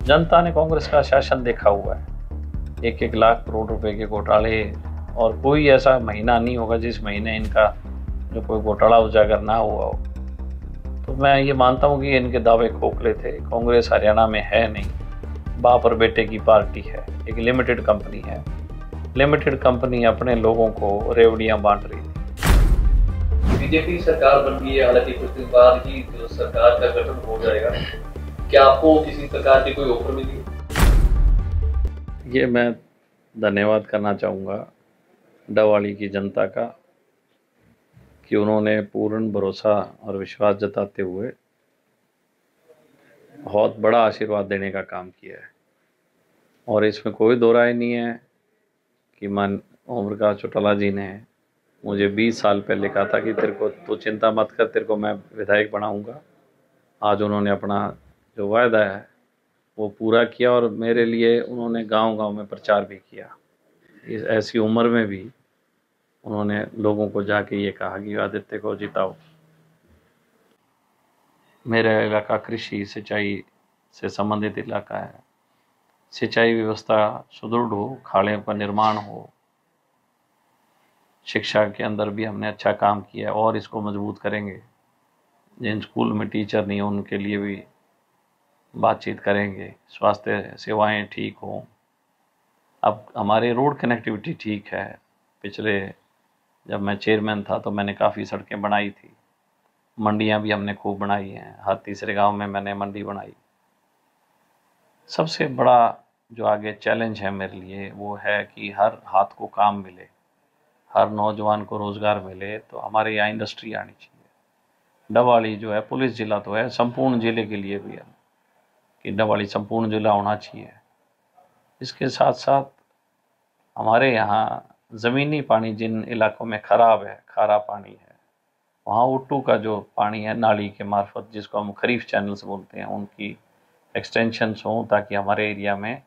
जनता ने कांग्रेस का शासन देखा हुआ है, 1-1 लाख करोड़ रुपए के घोटाले, और कोई ऐसा महीना नहीं होगा जिस महीने इनका जो कोई घोटाला उजागर ना हुआ हो। तो मैं ये मानता हूँ कि इनके दावे खोखले थे। कांग्रेस हरियाणा में है नहीं, बाप और बेटे की पार्टी है, एक लिमिटेड कंपनी है। लिमिटेड कंपनी अपने लोगों को रेवड़ियाँ बांट रही थी। बीजेपी सरकार बन गई है, हालांकि कुछ दिन बाद ही जो सरकार का गठन हो जाएगा, क्या आपको किसी प्रकार की कोई ऑफर मिली? ये मैं धन्यवाद करना चाहूँगा डवाली की जनता का कि उन्होंने पूर्ण भरोसा और विश्वास जताते हुए बहुत बड़ा आशीर्वाद देने का काम किया है। और इसमें कोई दो राय नहीं है कि मान ओम प्रकाश चौटाला जी ने मुझे 20 साल पहले कहा था कि तेरे को तो चिंता मत कर, तेरे को मैं विधायक बनाऊंगा। आज उन्होंने अपना जो वायदा है वो पूरा किया और मेरे लिए उन्होंने गांव-गांव में प्रचार भी किया। इस ऐसी उम्र में भी उन्होंने लोगों को जाके ये कहा कि आदित्य को जिताओ। मेरा इलाका कृषि सिंचाई से संबंधित इलाका है। सिंचाई व्यवस्था सुदृढ़ हो, खाड़ों का निर्माण हो, शिक्षा के अंदर भी हमने अच्छा काम किया और इसको मजबूत करेंगे। जिन स्कूल में टीचर नहीं हो उनके लिए भी बातचीत करेंगे। स्वास्थ्य सेवाएं ठीक हों। अब हमारे रोड कनेक्टिविटी ठीक है। पिछले जब मैं चेयरमैन था तो मैंने काफ़ी सड़कें बनाई थी। मंडियां भी हमने खूब बनाई हैं। हर तीसरे गांव में मैंने मंडी बनाई। सबसे बड़ा जो आगे चैलेंज है मेरे लिए वो है कि हर हाथ को काम मिले, हर नौजवान को रोज़गार मिले। तो हमारे यहाँ इंडस्ट्री आनी चाहिए। डवाली जो है पुलिस ज़िला तो है, संपूर्ण ज़िले के लिए भी है कि डवाली संपूर्ण ज़िला होना चाहिए। इसके साथ साथ हमारे यहाँ ज़मीनी पानी जिन इलाकों में ख़राब है, खारा पानी है, वहाँ उट्टू का जो पानी है नाली के मार्फत, जिसको हम खरीफ चैनल्स बोलते हैं, उनकी एक्सटेंशंस हों ताकि हमारे एरिया में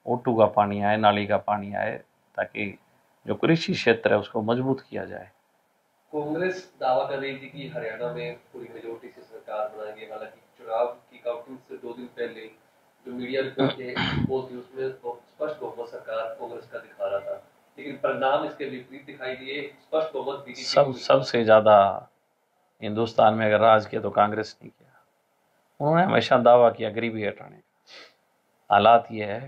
उट्टू का पानी आए, नाली का पानी आए, ताकि जो कृषि क्षेत्र है उसको मजबूत किया जाए। कांग्रेस दावा कर रही थी कि हरियाणा में पूरी मेजोरिटी से सरकार बनाएंगे। हालांकि चुनाव की काउंटिंग से 2 दिन पहले जो मीडिया रिपोर्ट थे उसमें स्पष्ट बहुमत सरकार कांग्रेस का दिखा रहा था, लेकिन परिणाम इसके विपरीत दिखाई दिए। स्पष्ट बहुमत बीजेपी सबसे ज़्यादा हिंदुस्तान में अगर राज किया तो कांग्रेस ने किया। उन्होंने हमेशा दावा किया गरीबी हटाने का। हालात ये है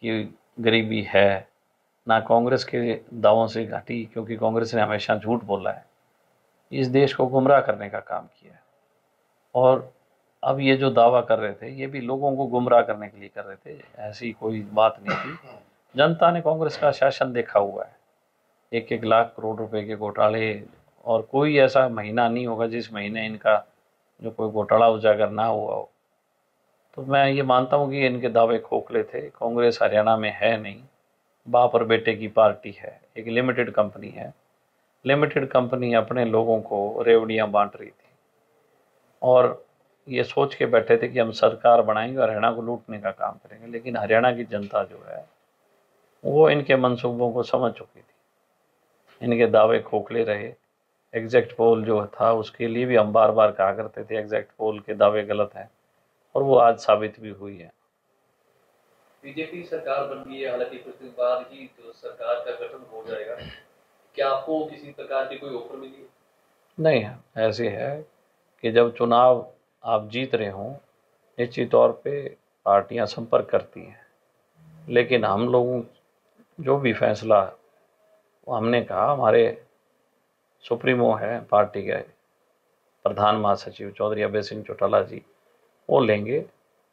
कि गरीबी है ना, कांग्रेस के दावों से घटी, क्योंकि कांग्रेस ने हमेशा झूठ बोला है, इस देश को गुमराह करने का काम किया है। और अब ये जो दावा कर रहे थे ये भी लोगों को गुमराह करने के लिए कर रहे थे, ऐसी कोई बात नहीं थी। जनता ने कांग्रेस का शासन देखा हुआ है, 1-1 लाख करोड़ रुपए के घोटाले, और कोई ऐसा महीना नहीं होगा जिस महीने इनका जो कोई घोटाला उजागर ना हुआ हो। तो मैं ये मानता हूँ कि इनके दावे खोखले थे। कांग्रेस हरियाणा में है नहीं, बाप और बेटे की पार्टी है, एक लिमिटेड कंपनी है। लिमिटेड कंपनी अपने लोगों को रेवड़ियाँ बांट रही थी और ये सोच के बैठे थे कि हम सरकार बनाएंगे और हरियाणा को लूटने का काम करेंगे। लेकिन हरियाणा की जनता जो है वो इनके मंसूबों को समझ चुकी थी। इनके दावे खोखले रहे। एग्जैक्ट पोल जो था उसके लिए भी हम बार बार कहा करते थे एग्जैक्ट पोल के दावे गलत हैं, और वो आज साबित भी हुई है। बीजेपी सरकार बन गई है, हालांकि कुछ दिन बाद ही जो सरकार का गठन हो जाएगा, क्या आपको किसी प्रकार की कोई ऑफर मिली? नहीं, ऐसे है कि जब चुनाव आप जीत रहे हों निश्चित तौर पे पार्टियां संपर्क करती हैं, लेकिन हम लोगों जो भी फैसला वो हमने कहा, हमारे सुप्रीमो है पार्टी के प्रधान महासचिव चौधरी अभय सिंह चौटाला जी, वो लेंगे।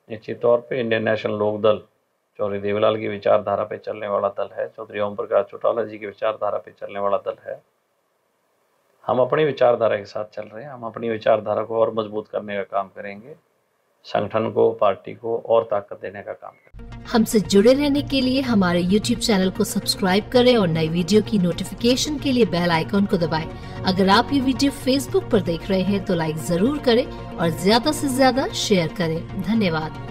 निश्चित तौर पे इंडियन नेशनल लोक दल चौधरी देवीलाल की विचारधारा पे चलने वाला दल है, चौधरी ओम प्रकाश चौटाला जी की विचारधारा पे चलने वाला दल है। हम अपनी विचारधारा के साथ चल रहे हैं। हम अपनी विचारधारा को और मजबूत करने का काम करेंगे, संगठन को, पार्टी को और ताकत देने का काम करेंगे। हमसे जुड़े रहने के लिए हमारे YouTube चैनल को सब्सक्राइब करें और नई वीडियो की नोटिफिकेशन के लिए बेल आइकॉन को दबाएं। अगर आप ये वीडियो Facebook पर देख रहे हैं तो लाइक जरूर करें और ज्यादा से ज्यादा शेयर करें। धन्यवाद।